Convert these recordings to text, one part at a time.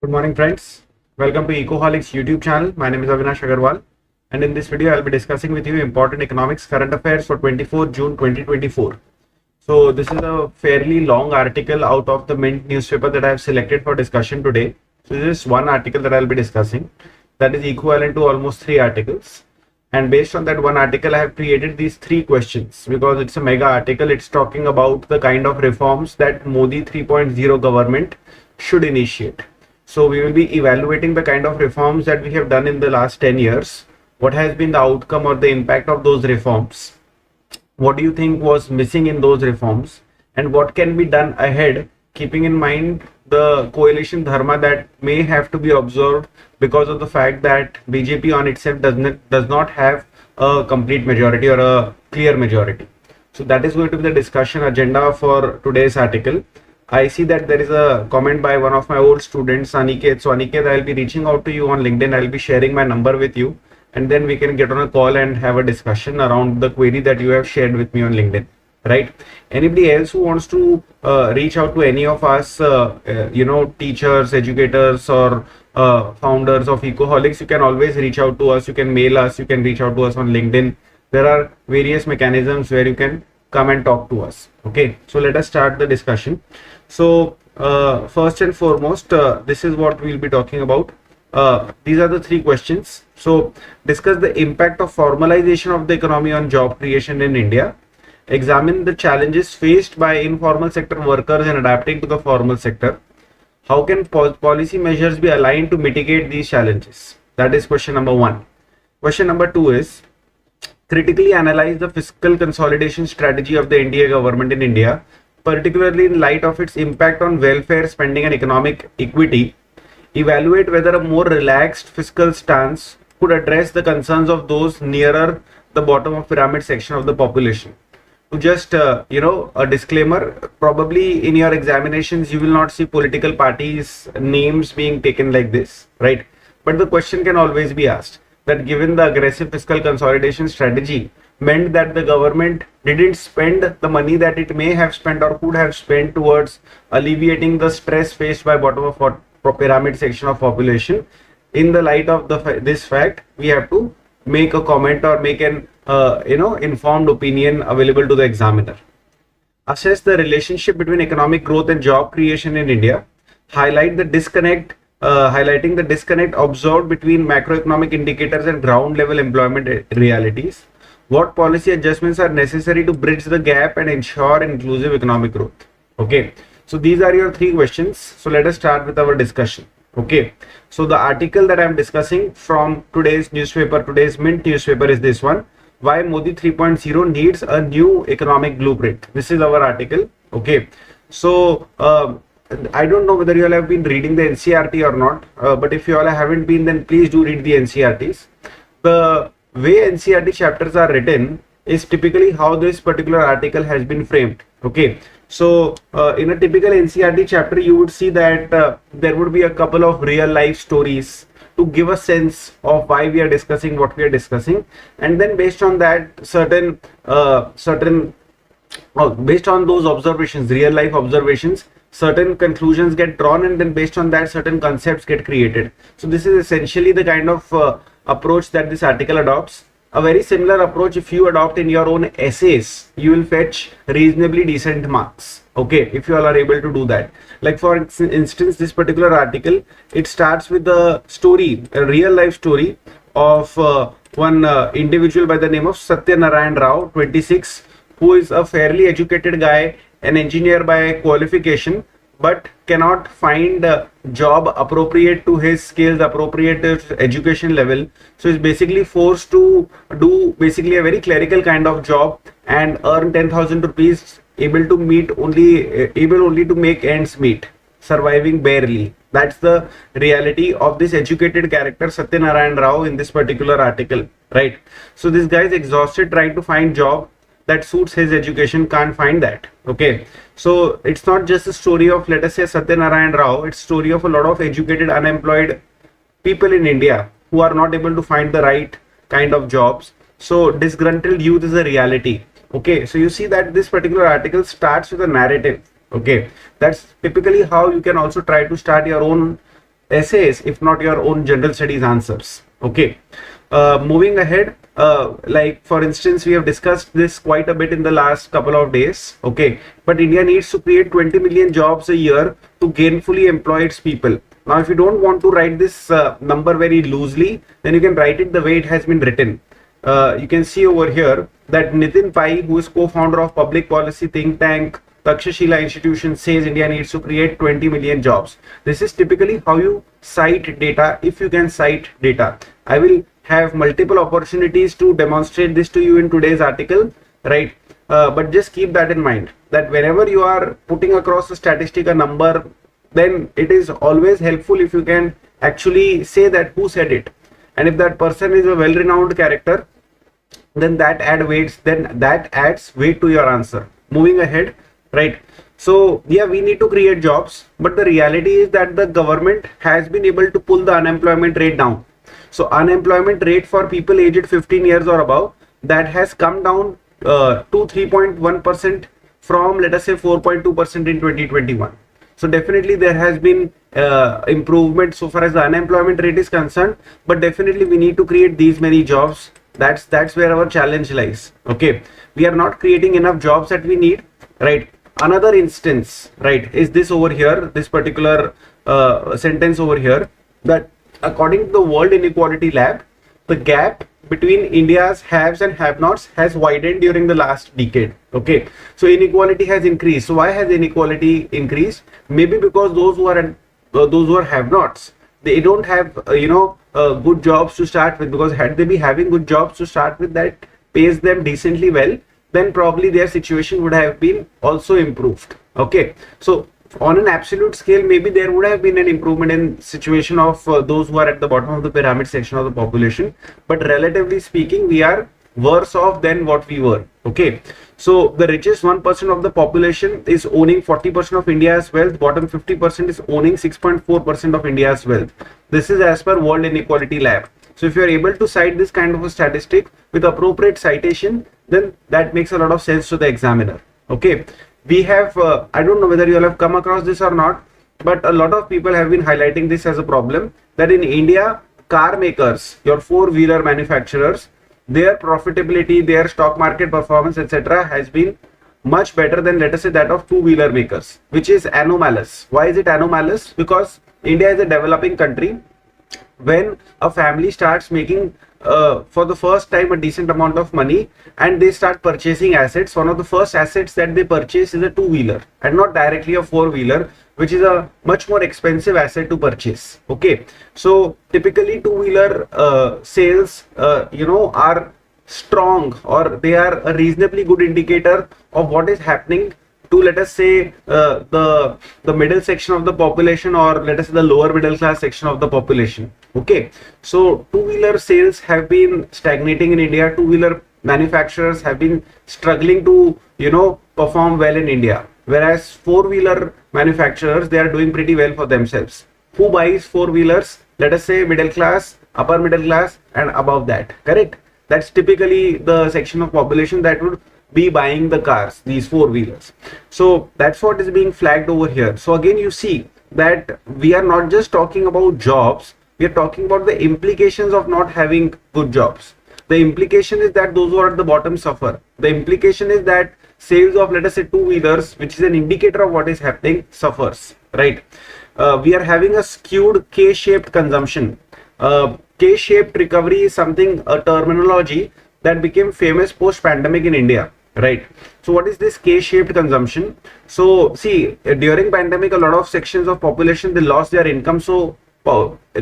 Good morning, friends. Welcome to Ecoholics YouTube channel. My name is Avinash Agarwal, and in this video, I'll be discussing with you important economics current affairs for 24 June 2024. So, this is a fairly long article out of the Mint newspaper that I have selected for discussion today. So, this is one article that I'll be discussing that is equivalent to almost 3 articles. And based on that one article, I have created these 3 questions because it's a mega article. It's talking about the kind of reforms that Modi 3.0 government should initiate. So we will be evaluating the kind of reforms that we have done in the last 10 years. What has been the outcome or the impact of those reforms? What do you think was missing in those reforms? And what can be done ahead, keeping in mind the coalition dharma that may have to be observed because of the fact that BJP on itself does not have a complete majority or a clear majority. So that is going to be the discussion agenda for today's article. I see that there is a comment by one of my old students, Aniket. So Aniket, I'll be reaching out to you on LinkedIn. I'll be sharing my number with you, and then we can get on a call and have a discussion around the query that you have shared with me on LinkedIn. Right? Anybody else who wants to reach out to any of us, teachers, educators, or founders of Ecoholics, you can always reach out to us. You can mail us. You can reach out to us on LinkedIn. There are various mechanisms where you can come and talk to us. Okay, so let us start the discussion. So first and foremost, this is what we'll be talking about. These are the 3 questions. So discuss the impact of formalization of the economy on job creation in India. Examine the challenges faced by informal sector workers in adapting to the formal sector. How can policy measures be aligned to mitigate these challenges? That is question number 1. Question number 2 is critically analyze the fiscal consolidation strategy of the NDA government in India, particularly in light of its impact on welfare spending and economic equity. Evaluate whether a more relaxed fiscal stance could address the concerns of those nearer the bottom of pyramid section of the population. To just, a disclaimer, probably in your examinations, you will not see political parties' names being taken like this, right? But the question can always be asked that given the aggressive fiscal consolidation strategy meant that the government didn't spend the money that it may have spent or could have spent towards alleviating the stress faced by bottom of pyramid section of population. In the light of this fact, we have to make a comment or make an informed opinion available to the examiner. Assess the relationship between economic growth and job creation in India. Highlighting the disconnect observed between macroeconomic indicators and ground level employment realities. What policy adjustments are necessary to bridge the gap and ensure inclusive economic growth? Okay, so these are your 3 questions. So let us start with our discussion. Okay, so the article that I am discussing from today's newspaper, today's Mint newspaper, is this one: why Modi 3.0 needs a new economic blueprint. This is our article. Okay, so I don't know whether you all have been reading the NCERT or not, but if you all haven't been, then please do read the NCERTs. The way NCERT chapters are written is typically how this particular article has been framed. Okay, so in a typical NCERT chapter, you would see that there would be a couple of real life stories to give a sense of why we are discussing what we are discussing, and then based on that based on those observations, real life observations, certain conclusions get drawn, and then based on that certain concepts get created. So this is essentially the kind of approach that this article adopts. A very similar approach if you adopt in your own essays, you will fetch reasonably decent marks. Okay, if you all are able to do that. Like for instance, this particular article, it starts with a story, a real life story of one individual by the name of Satyanarayan Rao, 26, who is a fairly educated guy, an engineer by qualification, but cannot find a job appropriate to his skills, appropriate to his education level. So he's basically forced to do basically a very clerical kind of job and earn 10,000 rupees, able only to make ends meet, surviving barely. That's the reality of this educated character Satyanarayan Rao in this particular article, right? So this guy is exhausted trying to find job that suits his education, can't find that. Okay, so it's not just a story of, let us say, Satyanarayan Rao, it's story of a lot of educated unemployed people in India who are not able to find the right kind of jobs. So disgruntled youth is a reality. Okay, so you see that this particular article starts with a narrative. Okay, that's typically how you can also try to start your own essays, if not your own general studies answers. Okay. Moving ahead, like for instance, we have discussed this quite a bit in the last couple of days. Okay. But India needs to create 20 million jobs a year to gainfully employ its people. Now, if you don't want to write this number very loosely, then you can write it the way it has been written. You can see over here that Nitin Pai, who is co-founder of public policy think tank Takshashila Institution, says India needs to create 20 million jobs. This is typically how you cite data, if you can cite data. I will have multiple opportunities to demonstrate this to you in today's article, right? But just keep that in mind, that whenever you are putting across a statistic, a number, then it is always helpful if you can actually say that who said it. And if that person is a well-renowned character, then that adds weight to your answer. Moving ahead, right? So yeah, we need to create jobs, but the reality is that the government has been able to pull the unemployment rate down. So unemployment rate for people aged 15 years or above, that has come down to 3.1% from, let us say, 4.2% in 2021. So definitely there has been improvement so far as the unemployment rate is concerned, but definitely we need to create these many jobs. That's where our challenge lies. Okay, we are not creating enough jobs that we need, right? Another instance, right, is this over here, this particular sentence over here, that according to the World Inequality Lab, the gap between India's haves and have-nots has widened during the last decade. Okay, so inequality has increased. So why has inequality increased? Maybe because those who are have-nots, they don't have good jobs to start with, because had they be having good jobs to start with that pays them decently well, then probably their situation would have been also improved. Okay, so on an absolute scale, maybe there would have been an improvement in situation of those who are at the bottom of the pyramid section of the population, but relatively speaking, we are worse off than what we were. Okay, so the richest 1% of the population is owning 40% of India's wealth, bottom 50% is owning 6.4% of India's wealth. This is as per World Inequality Lab. So if you are able to cite this kind of a statistic with appropriate citation, then that makes a lot of sense to the examiner. Okay, we have I don't know whether you all have come across this or not, but a lot of people have been highlighting this as a problem, that in India, car makers, your four-wheeler manufacturers, their profitability, their stock market performance, etc., has been much better than, let us say, that of two-wheeler makers, which is anomalous. Why is it anomalous? Because India is a developing country. When a family starts making for the first time a decent amount of money and they start purchasing assets, one of the first assets that they purchase is a two-wheeler and not directly a four-wheeler, which is a much more expensive asset to purchase. Okay, so typically two-wheeler sales are strong, or they are a reasonably good indicator of what is happening to, let us say, the middle section of the population, or let us say the lower middle class section of the population. Okay, so two-wheeler sales have been stagnating in India. Two-wheeler manufacturers have been struggling to perform well in India, whereas four-wheeler manufacturers, they are doing pretty well for themselves. Who buys four-wheelers? Let us say middle class, upper middle class, and above that. Correct? That's typically the section of population that would be buying the cars, these four-wheelers. So that's what is being flagged over here. So again, you see that we are not just talking about jobs, we are talking about the implications of not having good jobs. The implication is that those who are at the bottom suffer. The implication is that sales of, let us say, two-wheelers, which is an indicator of what is happening, suffers, right? We are having a skewed K-shaped consumption. K-shaped recovery is something, a terminology that became famous post-pandemic in India, right? So what is this K-shaped consumption? So see, during pandemic, a lot of sections of population, they lost their income, so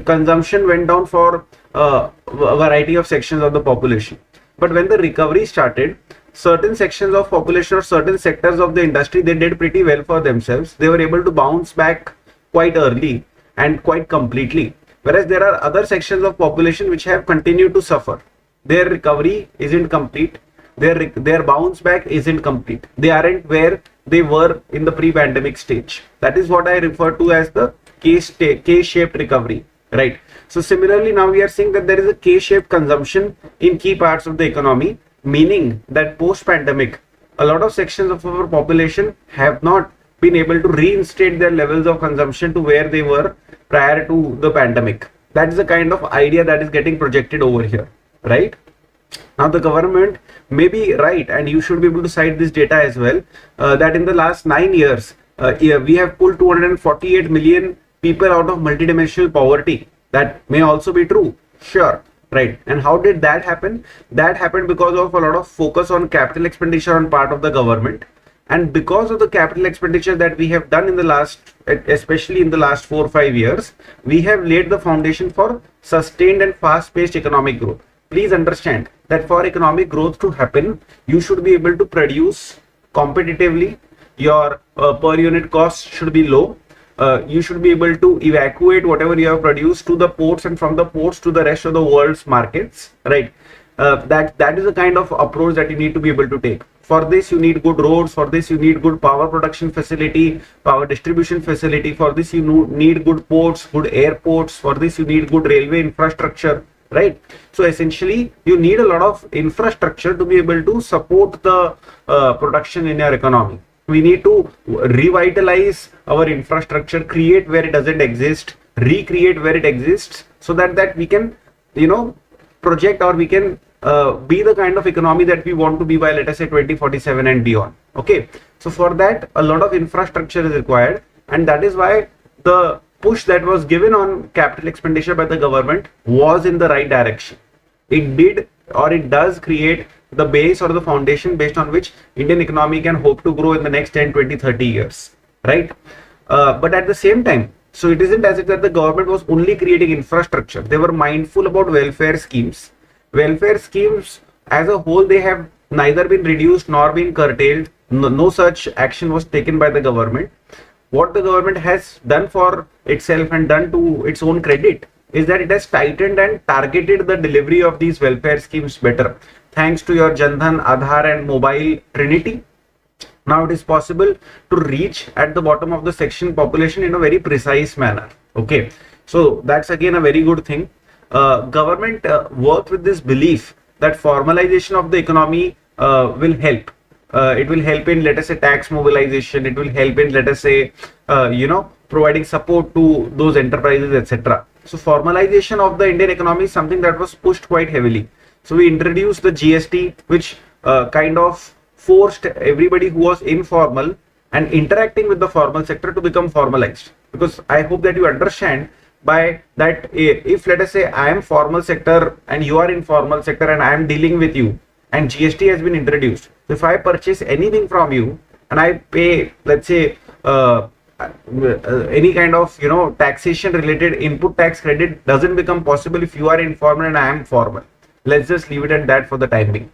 consumption went down for a variety of sections of the population. But when the recovery started, certain sections of population or certain sectors of the industry, they did pretty well for themselves. They were able to bounce back quite early and quite completely, whereas there are other sections of population which have continued to suffer. Their recovery isn't complete, their bounce back isn't complete. They aren't where they were in the pre-pandemic stage. That is what I refer to as the K-shaped recovery, right? So similarly, now we are seeing that there is a K-shaped consumption in key parts of the economy, meaning that post-pandemic, a lot of sections of our population have not been able to reinstate their levels of consumption to where they were prior to the pandemic. That is the kind of idea that is getting projected over here, right? Now the government may be right, and you should be able to cite this data as well, that in the last 9 years, we have pulled 248 million people out of multidimensional poverty. That may also be true, sure, right? And how did that happen? That happened because of a lot of focus on capital expenditure on part of the government. And because of the capital expenditure that we have done in the last, especially in the last 4 or 5 years, we have laid the foundation for sustained and fast-paced economic growth. Please understand that for economic growth to happen, you should be able to produce competitively. Your per unit cost should be low. You should be able to evacuate whatever you have produced to the ports, and from the ports to the rest of the world's markets, right? That is the kind of approach that you need to be able to take. For this, you need good roads. For this, you need good power production facility, power distribution facility. For this, you need good ports, good airports. For this, you need good railway infrastructure, right? So essentially, you need a lot of infrastructure to be able to support the production in your economy. We need to revitalize our infrastructure, create where it doesn't exist, recreate where it exists, so that we can, project, or we can be the kind of economy that we want to be by, let us say, 2047 and beyond. Okay, so for that, a lot of infrastructure is required, and that is why the push that was given on capital expenditure by the government was in the right direction. It did, or it does, create the base or the foundation based on which Indian economy can hope to grow in the next 10, 20, 30 years, right? But at the same time, so it isn't as if that the government was only creating infrastructure. They were mindful about welfare schemes. Welfare schemes as a whole, they have neither been reduced nor been curtailed. No such action was taken by the government. What the government has done for itself and done to its own credit is that it has tightened and targeted the delivery of these welfare schemes better. Thanks to your Jan Dhan, Aadhaar and mobile trinity, now it is possible to reach at the bottom of the section population in a very precise manner. Okay, so that's again a very good thing. Government worked with this belief that formalization of the economy will help. It will help in, let us say, tax mobilization. It will help in, let us say, providing support to those enterprises, etc. So formalization of the Indian economy is something that was pushed quite heavily. So we introduced the GST, which kind of forced everybody who was informal and interacting with the formal sector to become formalized. Because I hope that you understand by that, if let us say I am formal sector and you are informal sector and I am dealing with you, and GST has been introduced. So if I purchase anything from you and I pay, let's say, any kind of taxation related input tax credit doesn't become possible if you are informal and I am formal. Let's just leave it at that for the time being.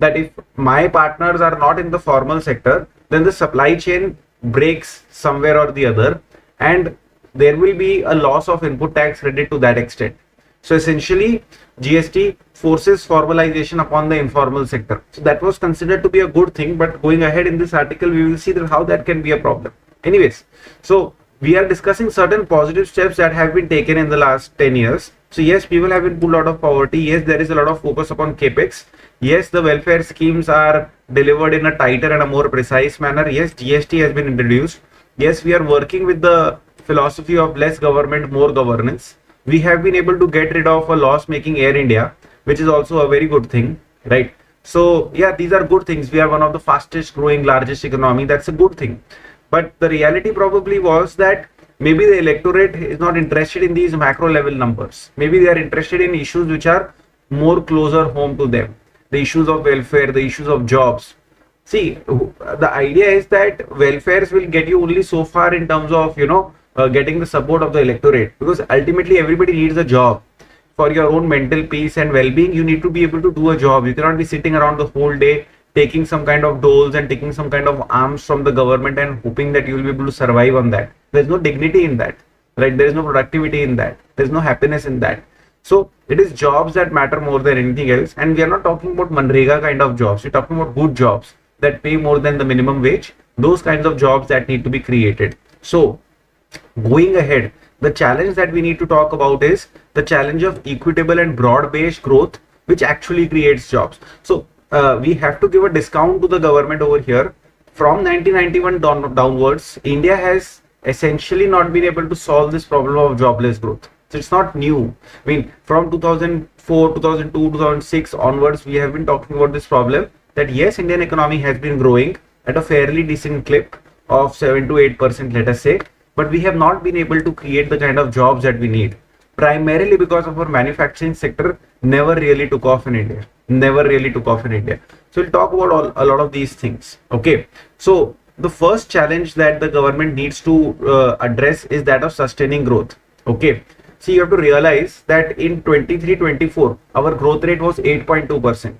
That if my partners are not in the formal sector, then the supply chain breaks somewhere or the other, and there will be a loss of input tax credit to that extent. So essentially, GST forces formalization upon the informal sector. So that was considered to be a good thing, but going ahead in this article, we will see that how that can be a problem. Anyways, so we are discussing certain positive steps that have been taken in the last 10 years. So yes, people have been pulled out of poverty. Yes, there is a lot of focus upon capex. Yes, the welfare schemes are delivered in a tighter and a more precise manner. Yes, GST has been introduced. Yes, we are working with the philosophy of less government, more governance. We have been able to get rid of a loss-making Air India, which is also a very good thing, right? So yeah, these are good things. We are one of the fastest growing, largest economy. That's a good thing. But the reality probably was that maybe the electorate is not interested in these macro level numbers. Maybe they are interested in issues which are more closer home to them. The issues of welfare, the issues of jobs. See, the idea is that welfares will get you only so far in terms of, getting the support of the electorate, because ultimately everybody needs a job. For your own mental peace and well-being, you need to be able to do a job. You cannot be sitting around the whole day taking some kind of doles and taking some kind of alms from the government and hoping that you will be able to survive on that. There's no dignity in that, right? There is no productivity in that. There's no happiness in that. So it is jobs that matter more than anything else. And we are not talking about Manrega kind of jobs. We're talking about good jobs that pay more than the minimum wage. Those kinds of jobs that need to be created. So going ahead, the challenge that we need to talk about is the challenge of equitable and broad-based growth, which actually creates jobs. So we have to give a discount to the government over here from 1991 downwards, India has essentially not been able to solve this problem of jobless growth. So it's not new. I mean, from 2004, 2002, 2006 onwards, we have been talking about this problem that yes, Indian economy has been growing at a fairly decent clip of 7 to 8%, let us say, but we have not been able to create the kind of jobs that we need, primarily because of our manufacturing sector never really took off in India. Never really took off in India. So we'll talk about a lot of these things. Okay. So the first challenge that the government needs to address is that of sustaining growth. Okay. So you have to realize that in 23-24, our growth rate was 8.2%.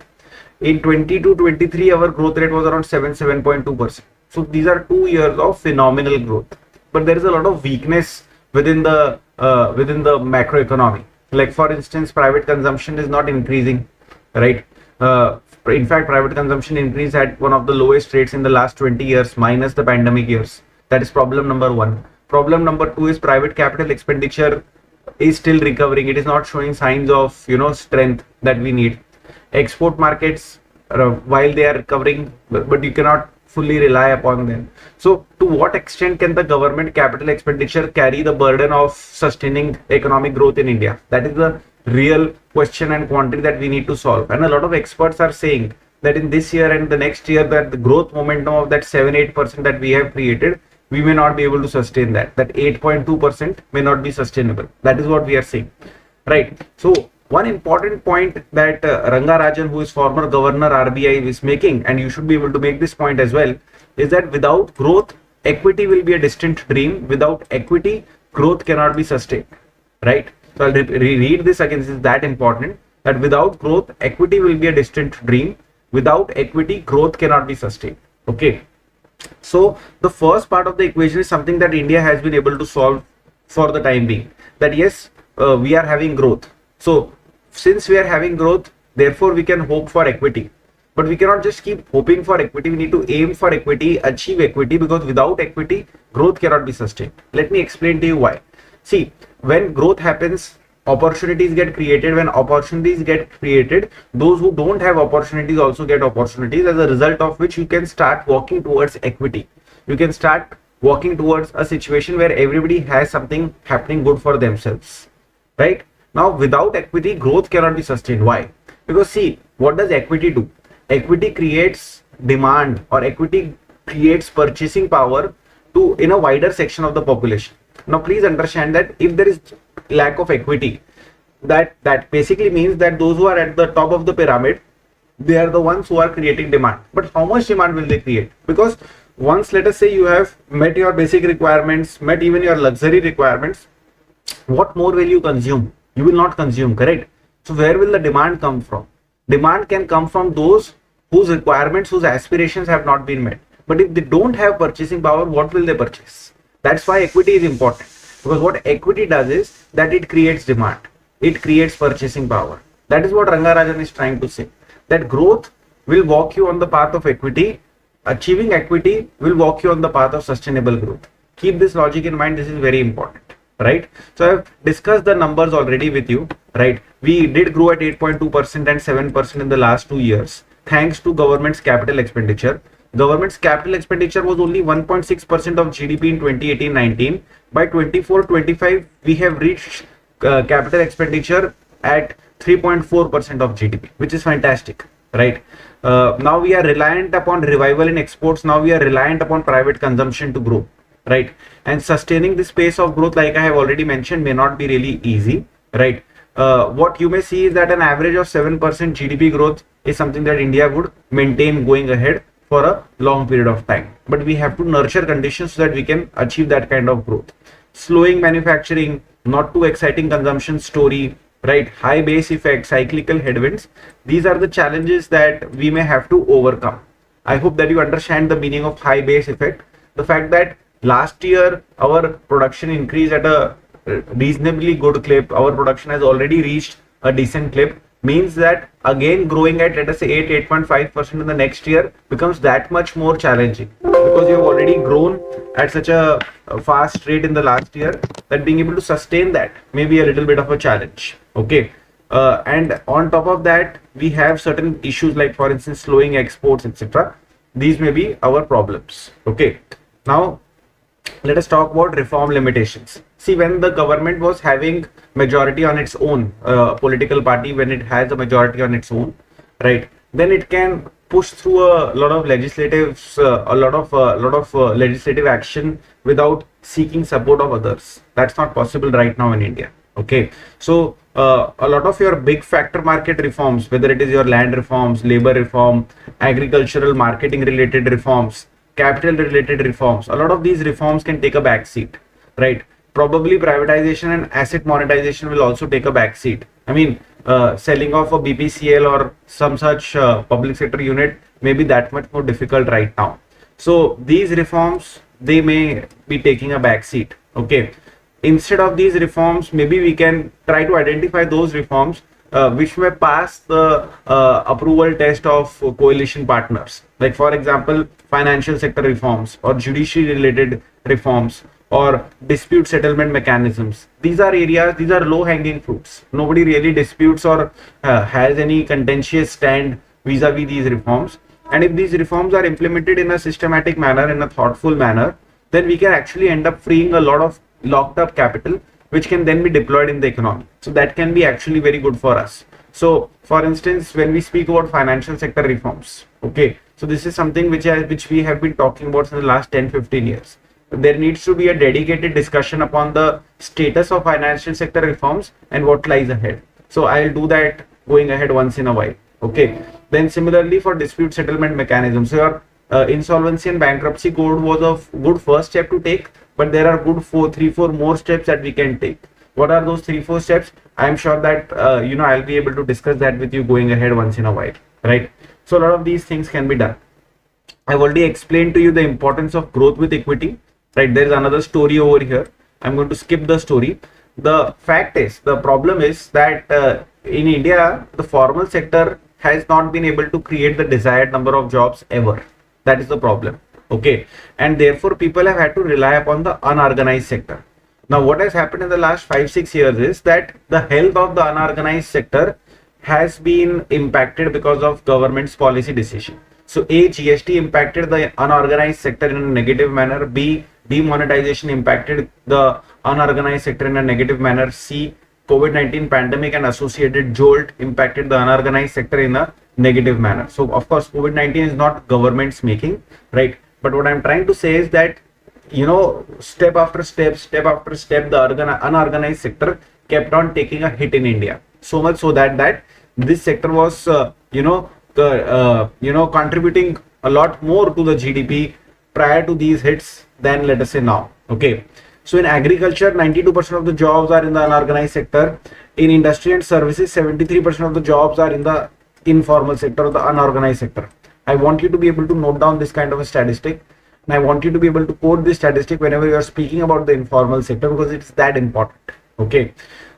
In 22-23, our growth rate was around 7.2%. So these are 2 years of phenomenal growth. But there is a lot of weakness within the macroeconomy. Like for instance, private consumption is not increasing, right? In fact, private consumption increase at one of the lowest rates in the last 20 years, minus the pandemic years. That is problem number one. Problem number two is private capital expenditure is still recovering. It is not showing signs of strength that we need. Export markets, while they are recovering, but you cannot fully rely upon them. So to what extent can the government capital expenditure carry the burden of sustaining economic growth in India? That is the real question and quandary that we need to solve. And a lot of experts are saying that in this year and the next year, that the growth momentum of that 7-8% that we have created, we may not be able to sustain that. That 8.2% may not be sustainable. That is what we are saying, right? So one important point that Rangarajan, who is former governor RBI, is making, and you should be able to make this point as well, is that without growth, equity will be a distant dream. Without equity, growth cannot be sustained, right? So I'll read this again. This is that important, that without growth, equity will be a distant dream. Without equity, growth cannot be sustained. Okay. So the first part of the equation is something that India has been able to solve for the time being. That yes, we are having growth. So since we are having growth, therefore we can hope for equity. But we cannot just keep hoping for equity. We need to aim for equity, achieve equity, because without equity, growth cannot be sustained. Let me explain to you why. See, when growth happens, opportunities get created. When opportunities get created, those who don't have opportunities also get opportunities, as a result of which you can start walking towards equity. You can start walking towards a situation where everybody has something happening good for themselves, right? Now, without equity, growth cannot be sustained. Why? Because see, what does equity do? Equity creates demand, or equity creates purchasing power in a wider section of the population. Now, please understand that if there is lack of equity, that basically means that those who are at the top of the pyramid, they are the ones who are creating demand. But how much demand will they create? Because once, let us say, you have met your basic requirements, met even your luxury requirements, what more will you consume? You will not consume, correct? So where will the demand come from? Demand can come from those whose requirements, whose aspirations have not been met. But if they don't have purchasing power, what will they purchase? That's why equity is important. Because what equity does is that it creates demand. It creates purchasing power. That is what Rangarajan is trying to say. That growth will walk you on the path of equity. Achieving equity will walk you on the path of sustainable growth. Keep this logic in mind. This is very important. Right? So I've discussed the numbers already with you, right? We did grow at 8.2% and 7% in the last 2 years, thanks to government's capital expenditure. Government's capital expenditure was only 1.6% of GDP in 2018-19. By 24-25, we have reached capital expenditure at 3.4% of GDP, which is fantastic, right? Now we are reliant upon revival in exports. Now we are reliant upon private consumption to grow. Right, and sustaining this pace of growth, like I have already mentioned, may not be really easy, right? What you may see is that an average of 7% GDP growth is something that India would maintain going ahead for a long period of time. But we have to nurture conditions so that we can achieve that kind of growth. Slowing manufacturing, not too exciting consumption story, right? High base effect, cyclical headwinds. These are the challenges that we may have to overcome. I hope that you understand the meaning of high base effect. The fact that last year our production increased at a reasonably good clip, our production has already reached a decent clip, means that again growing at, let us say, 8.5% in the next year becomes that much more challenging, because you have already grown at such a fast rate in the last year that being able to sustain that may be a little bit of a challenge. Okay, and on top of that, we have certain issues like, for instance, slowing exports, etc. these may be our problems. Okay, now let us talk about reform limitations. See, when the government was having majority on its own, political party, when it has a majority on its own, right, then it can push through a lot of legislative action without seeking support of others. That's not possible right now in India. Okay, so a lot of your big factor market reforms, whether it is your land reforms, labor reform, agricultural marketing related reforms, capital related reforms, a lot of these reforms can take a back seat, right? Probably privatization and asset monetization will also take a back seat. I mean, selling off a BPCL or some such public sector unit may be that much more difficult right now. So these reforms, they may be taking a back seat. Okay, instead of these reforms, maybe we can try to identify those reforms which may pass the approval test of coalition partners, like for example financial sector reforms or judiciary related reforms or dispute settlement mechanisms. These are areas, these are low hanging fruits. Nobody really disputes or has any contentious stand vis-a-vis these reforms, and if these reforms are implemented in a systematic manner, in a thoughtful manner, then we can actually end up freeing a lot of locked up capital which can then be deployed in the economy. So that can be actually very good for us. So for instance, when we speak about financial sector reforms, okay, so this is something which we have been talking about in the last 10-15 years. There needs to be a dedicated discussion upon the status of financial sector reforms and what lies ahead. So I'll do that going ahead once in a while. Okay, then similarly for dispute settlement mechanisms, so your insolvency and bankruptcy code was a good first step to take, but there are good 3-4 more steps that we can take. What are those 3-4 steps? I'm sure that I'll be able to discuss that with you going ahead once in a while, right? So a lot of these things can be done. I've already explained to you the importance of growth with equity, right? There is another story over here. I'm going to skip the story. The fact is, the problem is that in India, the formal sector has not been able to create the desired number of jobs ever. That is the problem. Okay, and therefore people have had to rely upon the unorganized sector. Now what has happened in the last 5-6 years is that the health of the unorganized sector has been impacted because of government's policy decision. So A, GST impacted the unorganized sector in a negative manner. B, demonetization impacted the unorganized sector in a negative manner. C, COVID-19 pandemic and associated jolt impacted the unorganized sector in a negative manner. So of course COVID-19 is not government's making, right? But what I'm trying to say is that, step after step, the unorganized sector kept on taking a hit in India. So much so that this sector was, contributing a lot more to the GDP prior to these hits than, let us say, now. Okay. So in agriculture, 92% of the jobs are in the unorganized sector. In industry and services, 73% of the jobs are in the informal sector or the unorganized sector. I want you to be able to note down this kind of a statistic, and I want you to be able to quote this statistic whenever you are speaking about the informal sector, because it's that important. Okay,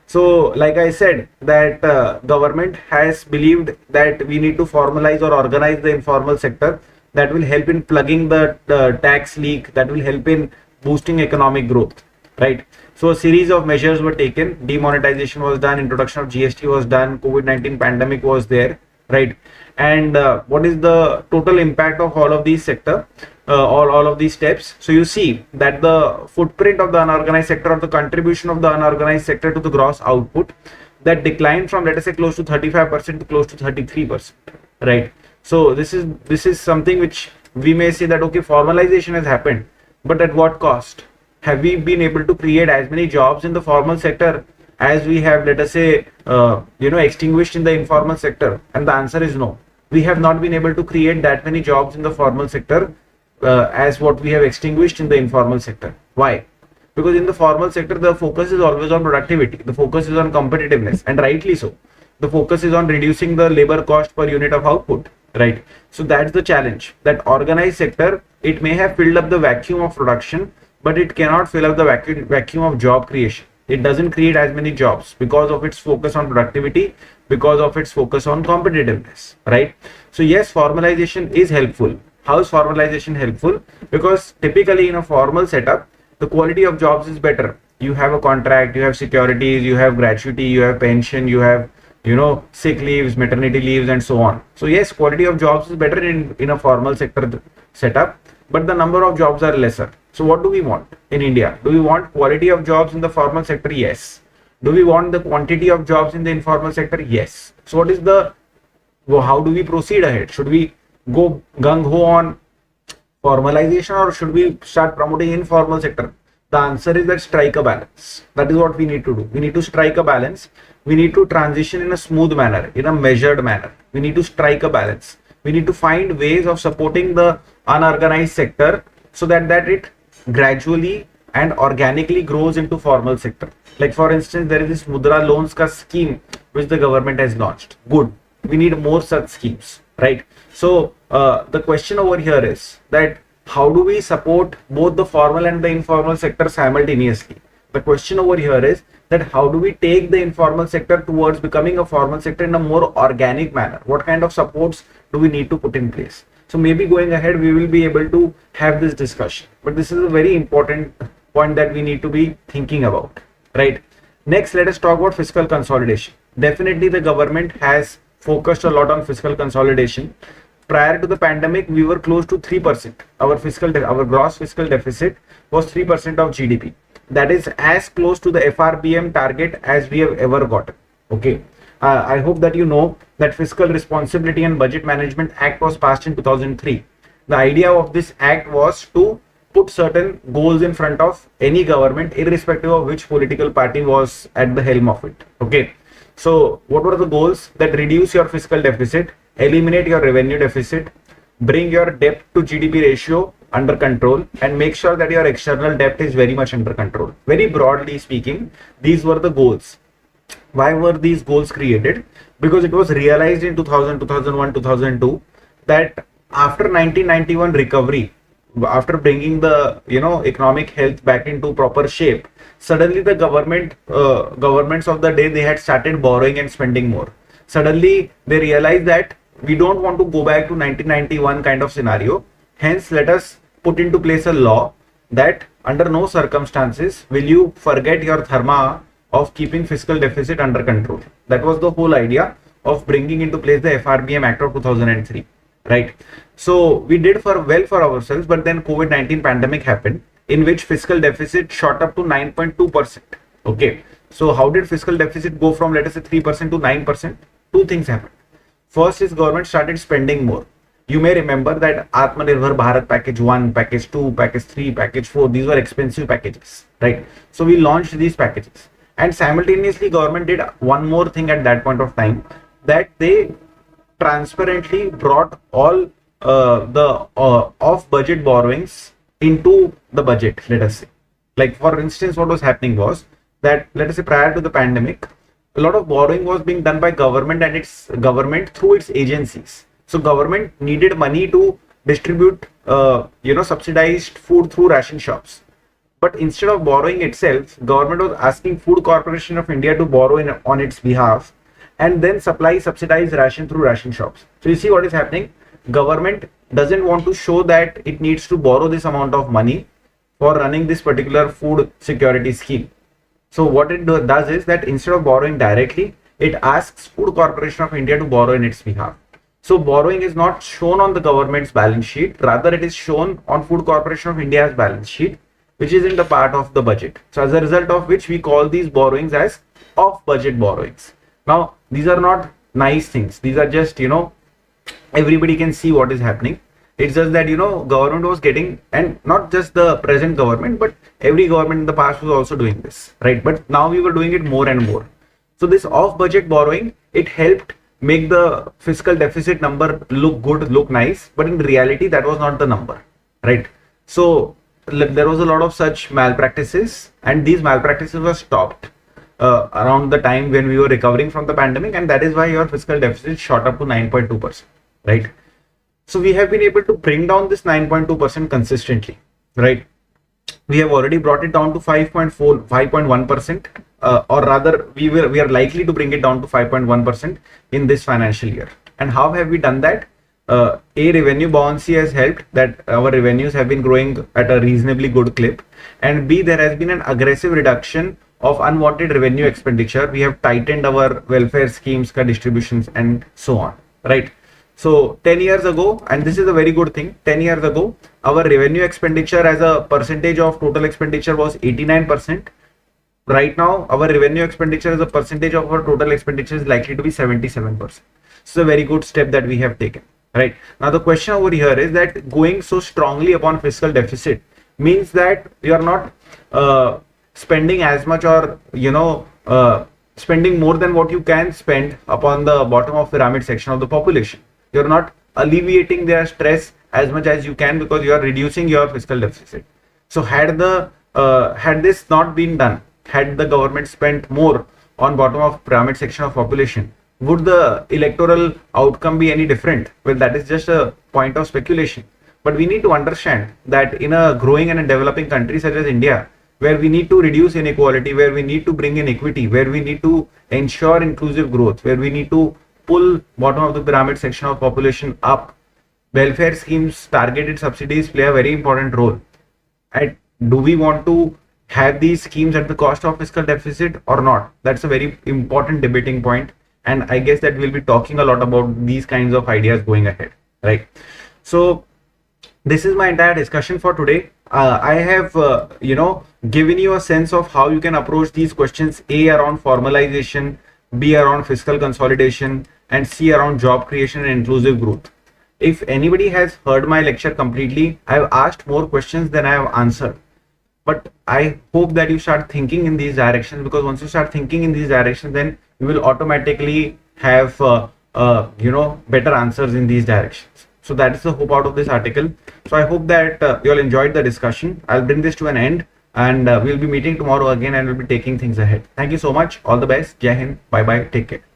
so like I said, that government has believed that we need to formalize or organize the informal sector. That will help in plugging the tax leak, that will help in boosting economic growth, right? So a series of measures were taken. Demonetization was done, introduction of GST was done, COVID-19 pandemic was there, right? And what is the total impact of all of these sector, all of these steps? So you see that the footprint of the unorganized sector, or the contribution of the unorganized sector to the gross output, that declined from, let us say, close to 35% to close to 33%, right? So this is something which we may say that, okay, formalization has happened, but at what cost? Have we been able to create as many jobs in the formal sector as we have, let us say, extinguished in the informal sector? And the answer is no. We have not been able to create that many jobs in the formal sector as what we have extinguished in the informal sector. Why? Because in the formal sector, the focus is always on productivity. The focus is on competitiveness, and rightly so. The focus is on reducing the labor cost per unit of output, right? So that's the challenge. That organized sector, it may have filled up the vacuum of production, but it cannot fill up the vacuum of job creation. It doesn't create as many jobs because of its focus on productivity, because of its focus on competitiveness, right? So yes, formalization is helpful. How is formalization helpful? Because typically in a formal setup, the quality of jobs is better. You have a contract, you have securities, you have gratuity, you have pension, you have sick leaves, maternity leaves, and so on. So yes, quality of jobs is better in a formal sector setup, but the number of jobs are lesser. So what do we want in India? Do we want quality of jobs in the formal sector? Yes. Do we want the quantity of jobs in the informal sector? Yes. So what is how do we proceed ahead? Should we go gung ho on formalization, or should we start promoting informal sector? The answer is that strike a balance. That is what we need to do. We need to strike a balance. We need to transition in a smooth manner, in a measured manner. We need to strike a balance. We need to find ways of supporting the unorganized sector so that it gradually and organically grows into formal sector. Like for instance, there is this Mudra loans ka scheme which the government has launched. Good. We need more such schemes, right? So the question over here is that how do we support both the formal and the informal sector simultaneously? The question over here is that how do we take the informal sector towards becoming a formal sector in a more organic manner? What kind of supports do we need to put in place? So maybe going ahead, we will be able to have this discussion. But this is a very important point that we need to be thinking about, right? Next, let us talk about fiscal consolidation. Definitely, the government has focused a lot on fiscal consolidation. Prior to the pandemic, we were close to 3%. Our gross fiscal deficit was 3% of GDP. That is as close to the FRBM target as we have ever gotten. Okay. I hope that you know that Fiscal Responsibility and Budget Management Act was passed in 2003. The idea of this act was to put certain goals in front of any government, irrespective of which political party was at the helm of it. Okay. So what were the goals? That reduce your fiscal deficit, eliminate your revenue deficit, bring your debt to GDP ratio under control, and make sure that your external debt is very much under control. Very broadly speaking, these were the goals. Why were these goals created? Because it was realized in 2000, 2001, 2002 that after 1991 recovery, after bringing the economic health back into proper shape, suddenly the governments of the day, they had started borrowing and spending more. Suddenly they realized that we don't want to go back to 1991 kind of scenario. Hence, let us put into place a law that under no circumstances will you forget your dharma of keeping fiscal deficit under control. That was the whole idea of bringing into place the FRBM Act of 2003, right? So we did well for ourselves, but then COVID-19 pandemic happened, in which fiscal deficit shot up to 9.2%. Okay. So how did fiscal deficit go from, let us say, 3% to 9%? Two things happened. First is government started spending more. You may remember that Atmanirbhar Bharat package 1, package 2, package 3, package 4, these were expensive packages, right? So we launched these packages, and simultaneously government did one more thing at that point of time, that they transparently brought all the off budget borrowings into the budget. Let us say, like for instance, what was happening was that, let us say, prior to the pandemic, a lot of borrowing was being done by government and its government through its agencies. So government needed money to distribute subsidized food through ration shops. But instead of borrowing itself, government was asking Food Corporation of India to borrow on its behalf and then supply subsidized ration through ration shops. So you see what is happening? Government doesn't want to show that it needs to borrow this amount of money for running this particular food security scheme. So what it does is that instead of borrowing directly, it asks Food Corporation of India to borrow in its behalf. So borrowing is not shown on the government's balance sheet, rather it is shown on Food Corporation of India's balance sheet, which is in the part of the budget. So as a result of which we call these borrowings as off budget borrowings. Now these are not nice things. These are just, everybody can see what is happening. It's just that, government was getting, and not just the present government, but every government in the past was also doing this, right? But now we were doing it more and more. So this off budget borrowing, it helped make the fiscal deficit number look good, look nice, but in reality, that was not the number, right? So there was a lot of such malpractices, and these malpractices were stopped around the time when we were recovering from the pandemic, and that is why your fiscal deficit shot up to 9.2%, right? So we have been able to bring down this 9.2% consistently, right? We have already brought it down to 5.1%, or rather we are likely to bring it down to 5.1% in this financial year. And how have we done that? A, revenue buoyancy has helped, that our revenues have been growing at a reasonably good clip, and B, there has been an aggressive reduction of unwanted revenue expenditure, we have tightened our welfare schemes, distributions, and so on, right? So 10 years ago, and this is a very good thing, 10 years ago, our revenue expenditure as a percentage of total expenditure was 89%. Right now, our revenue expenditure as a percentage of our total expenditure is likely to be 77%. So a very good step that we have taken, right? Now the question over here is that going so strongly upon fiscal deficit means that you are not spending as much, or spending more than what you can spend upon the bottom of pyramid section of the population. You're not alleviating their stress as much as you can because you are reducing your fiscal deficit. So had this not been done, had the government spent more on bottom of pyramid section of population, would the electoral outcome be any different? Well, that is just a point of speculation. But we need to understand that in a growing and a developing country such as India, where we need to reduce inequality, where we need to bring in equity, where we need to ensure inclusive growth, where we need to pull bottom of the pyramid section of population up, welfare schemes, targeted subsidies play a very important role. And do we want to have these schemes at the cost of fiscal deficit or not? That's a very important debating point, and I guess that we'll be talking a lot about these kinds of ideas going ahead, right? So this is my entire discussion for today. I have given you a sense of how you can approach these questions: A, around formalization; B, around fiscal consolidation; and C, around job creation and inclusive growth. If anybody has heard my lecture completely, I have asked more questions than I have answered. But I hope that you start thinking in these directions, because once you start thinking in these directions, then you will automatically have better answers in these directions. So that is the hope out of this article. So I hope that you all enjoyed the discussion. I'll bring this to an end, and we'll be meeting tomorrow again, and we'll be taking things ahead. Thank you so much. All the best. Jai Hind. Bye bye. Take care.